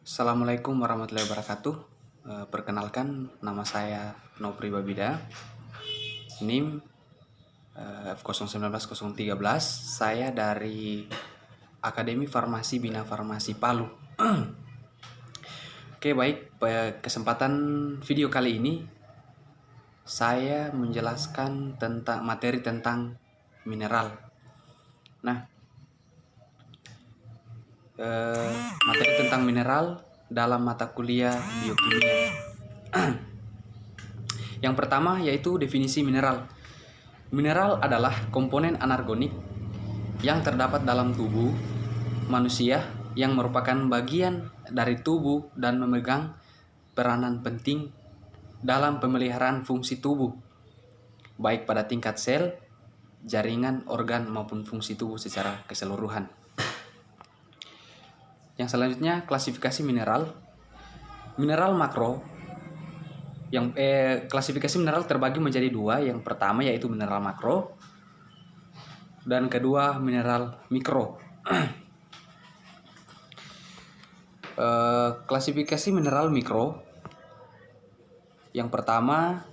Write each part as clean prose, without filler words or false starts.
Assalamualaikum warahmatullahi wabarakatuh. Perkenalkan, nama saya Nopri Babida, NIM F019013. Saya dari Akademi Farmasi Bina Farmasi Palu. Oke, baik. Kesempatan video kali ini saya menjelaskan tentang materi tentang mineral. Nah, materi tentang mineral dalam mata kuliah biokimia. Yang pertama yaitu definisi mineral. Mineral adalah komponen anorganik yang terdapat dalam tubuh manusia yang merupakan bagian dari tubuh dan memegang peranan penting dalam pemeliharaan fungsi tubuh, baik pada tingkat sel, jaringan, organ, maupun fungsi tubuh secara keseluruhan. Yang selanjutnya, klasifikasi mineral. Mineral makro. Klasifikasi mineral terbagi menjadi dua. Yang pertama yaitu mineral makro, dan kedua mineral mikro. Klasifikasi mineral mikro. Yang pertama,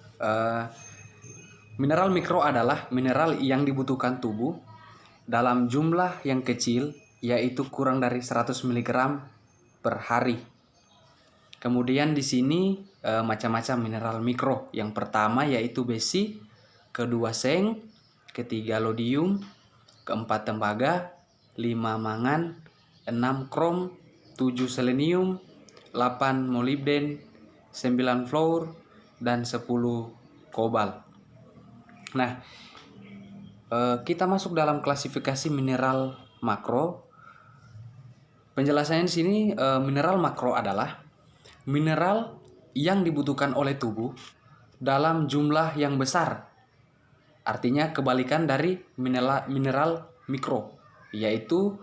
mineral mikro adalah mineral yang dibutuhkan tubuh dalam jumlah yang kecil, yaitu kurang dari 100 mg per hari. Kemudian di sini macam-macam mineral mikro. Yang pertama yaitu besi, kedua seng, ketiga lodium, keempat tembaga, 5 mangan, 6 krom, 7 selenium, 8 molibden, 9 fluor, dan 10 kobalt. Nah, kita masuk dalam klasifikasi mineral makro. Penjelasannya di sini, mineral makro adalah mineral yang dibutuhkan oleh tubuh dalam jumlah yang besar. Artinya kebalikan dari mineral mikro, yaitu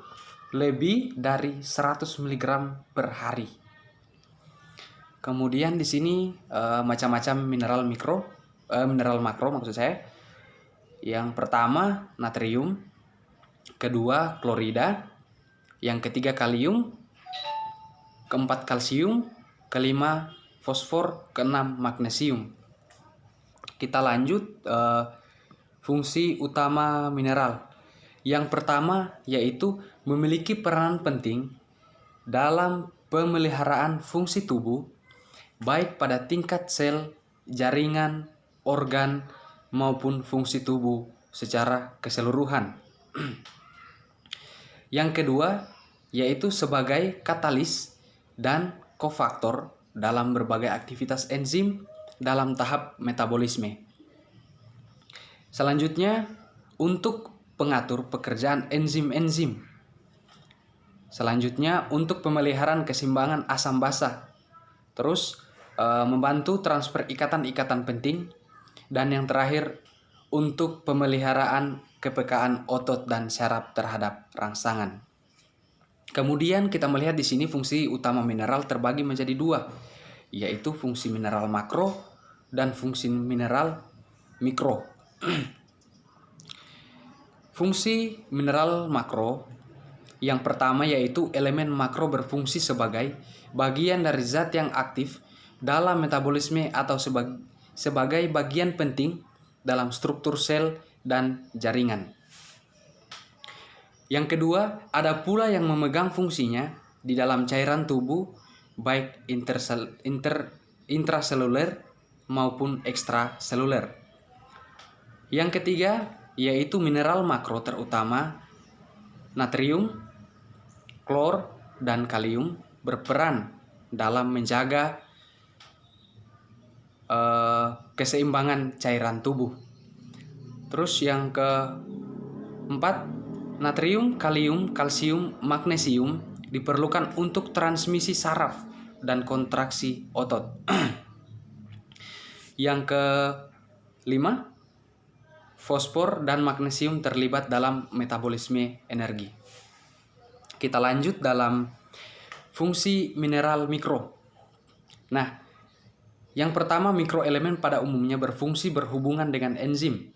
lebih dari 100 mg per hari. Kemudian di sini macam-macam mineral makro maksud saya. Yang pertama natrium, kedua klorida, yang ketiga kalium, keempat kalsium, kelima fosfor, keenam magnesium. Kita lanjut, fungsi utama mineral. Yang pertama yaitu memiliki peranan penting dalam pemeliharaan fungsi tubuh, baik pada tingkat sel, jaringan, organ, maupun fungsi tubuh secara keseluruhan. Yang kedua yaitu sebagai katalis dan kofaktor dalam berbagai aktivitas enzim dalam tahap metabolisme. Selanjutnya, untuk pengatur pekerjaan enzim-enzim. Selanjutnya, untuk pemeliharaan keseimbangan asam basa. Terus, membantu transfer ikatan-ikatan penting. Dan yang terakhir, untuk pemeliharaan kepekaan otot dan syaraf terhadap rangsangan. Kemudian kita melihat di sini fungsi utama mineral terbagi menjadi dua, yaitu fungsi mineral makro dan fungsi mineral mikro. Fungsi mineral makro yang pertama yaitu elemen makro berfungsi sebagai bagian dari zat yang aktif dalam metabolisme atau sebagai bagian penting dalam struktur sel dan jaringan. Yang kedua, ada pula yang memegang fungsinya di dalam cairan tubuh, baik intraseluler maupun ekstraseluler. Yang ketiga, yaitu mineral makro terutama natrium, klor, dan kalium berperan dalam menjaga keseimbangan cairan tubuh. Terus yang keempat, natrium, kalium, kalsium, magnesium diperlukan untuk transmisi saraf dan kontraksi otot. Yang kelima, fosfor dan magnesium terlibat dalam metabolisme energi. Kita lanjut dalam fungsi mineral mikro. Nah, yang pertama, mikroelemen pada umumnya berfungsi berhubungan dengan enzim.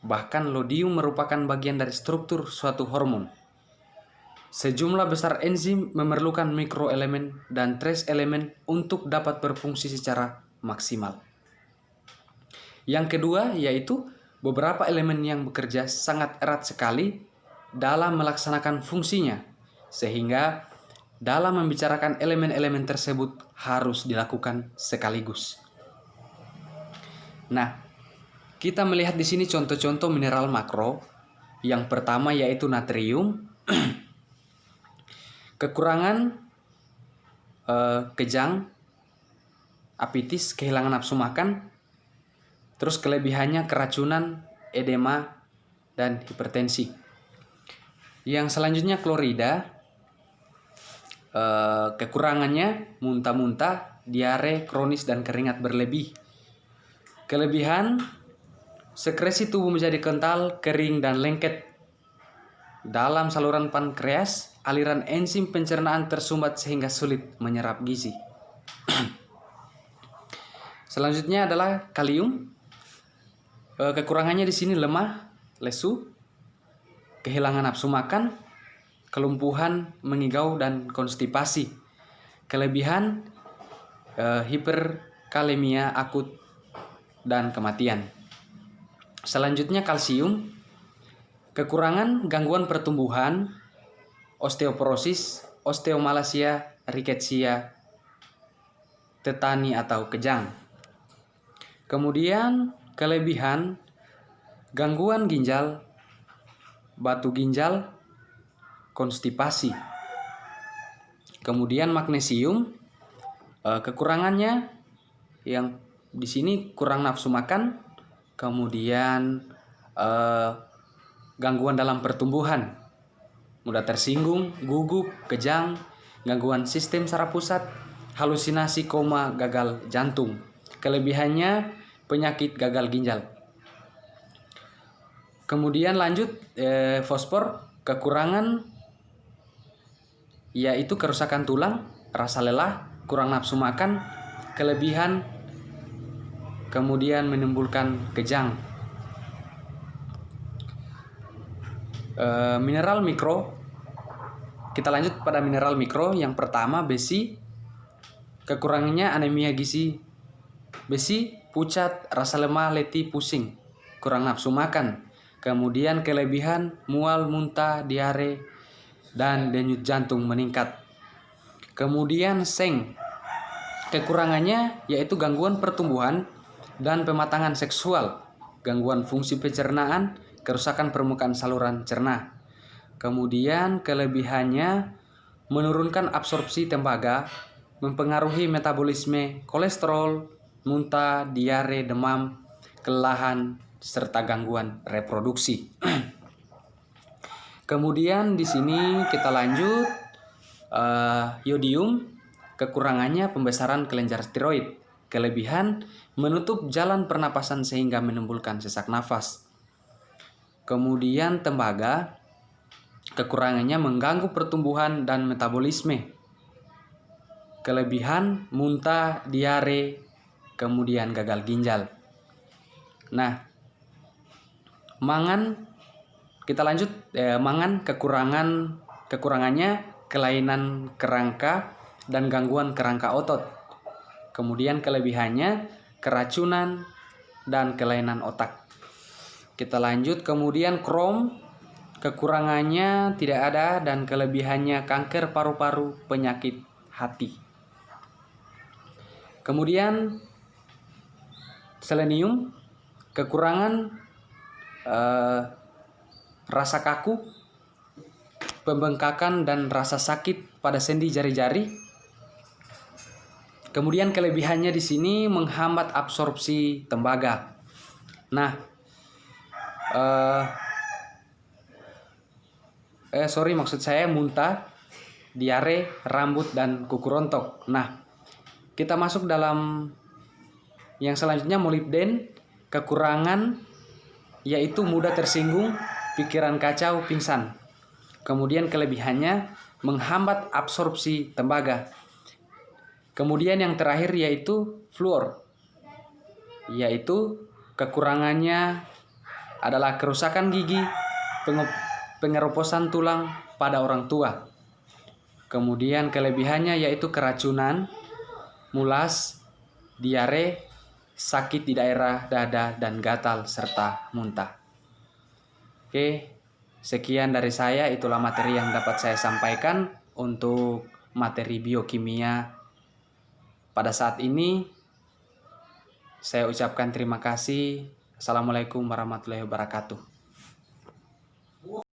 Bahkan lodium merupakan bagian dari struktur suatu hormon. Sejumlah besar enzim memerlukan mikroelemen dan trace elemen untuk dapat berfungsi secara maksimal. Yang kedua yaitu beberapa elemen yang bekerja sangat erat sekali dalam melaksanakan fungsinya, sehingga dalam membicarakan elemen-elemen tersebut harus dilakukan sekaligus. Nah, kita melihat di sini contoh-contoh mineral makro. Yang pertama yaitu natrium. Kekurangan kejang, apitis, kehilangan nafsu makan. Terus kelebihannya keracunan, edema, dan hipertensi. Yang selanjutnya klorida. Kekurangannya muntah-muntah, diare, kronis, dan keringat berlebih. Kelebihan, sekresi tubuh menjadi kental, kering, dan lengket. Dalam saluran pankreas, aliran enzim pencernaan tersumbat sehingga sulit menyerap gizi. Selanjutnya adalah kalium. Kekurangannya di sini lemah, lesu, kehilangan nafsu makan, kelumpuhan, mengigau, dan konstipasi. Kelebihan, hiperkalemia akut dan kematian. Selanjutnya kalsium. Kekurangan, gangguan pertumbuhan, osteoporosis, osteomalacia, rickettsia, tetani atau kejang. Kemudian kelebihan, gangguan ginjal, batu ginjal, konstipasi. Kemudian magnesium, kekurangannya yang di sini kurang nafsu makan, kemudian gangguan dalam pertumbuhan, mudah tersinggung, gugup, kejang, gangguan sistem saraf pusat, halusinasi, koma, gagal jantung. Kelebihannya penyakit gagal ginjal. Kemudian lanjut fosfor, kekurangan yaitu kerusakan tulang, rasa lelah, kurang nafsu makan, kelebihan kemudian menimbulkan kejang. Mineral mikro. Kita lanjut pada mineral mikro. Yang pertama besi. Kekurangannya anemia gizi. Besi, pucat, rasa lemah, letih, pusing, kurang nafsu makan. Kemudian kelebihan mual, muntah, diare, dan denyut jantung meningkat. Kemudian seng. Kekurangannya yaitu gangguan pertumbuhan dan pematangan seksual, gangguan fungsi pencernaan, kerusakan permukaan saluran cerna. Kemudian kelebihannya menurunkan absorpsi tembaga, mempengaruhi metabolisme, kolesterol, muntah, diare, demam, kelelahan, serta gangguan reproduksi. Kemudian di sini kita lanjut yodium. Kekurangannya pembesaran kelenjar tiroid. Kelebihan menutup jalan pernapasan sehingga menimbulkan sesak nafas. Kemudian tembaga, kekurangannya mengganggu pertumbuhan dan metabolisme. Kelebihan muntah, diare, kemudian gagal ginjal. Nah, mangan, kita lanjut. Mangan, kekurangannya kelainan kerangka dan gangguan kerangka otot. Kemudian kelebihannya keracunan dan kelainan otak. Kita lanjut. Kemudian krom, kekurangannya tidak ada dan kelebihannya kanker paru-paru, penyakit hati. Kemudian selenium, kekurangan rasa kaku, pembengkakan dan rasa sakit pada sendi jari-jari. Kemudian kelebihannya di sini menghambat absorpsi tembaga. Nah, maksud saya muntah, diare, rambut, dan kuku rontok. Nah, kita masuk dalam yang selanjutnya, molibden. Kekurangan yaitu mudah tersinggung, pikiran kacau, pingsan. Kemudian kelebihannya menghambat absorpsi tembaga. Kemudian yang terakhir yaitu fluor, yaitu kekurangannya adalah kerusakan gigi, pengeroposan tulang pada orang tua. Kemudian kelebihannya yaitu keracunan, mulas, diare, sakit di daerah dada dan gatal serta muntah. Oke, sekian dari saya, itulah materi yang dapat saya sampaikan untuk materi biokimia pada saat ini. Saya ucapkan terima kasih. Assalamualaikum warahmatullahi wabarakatuh.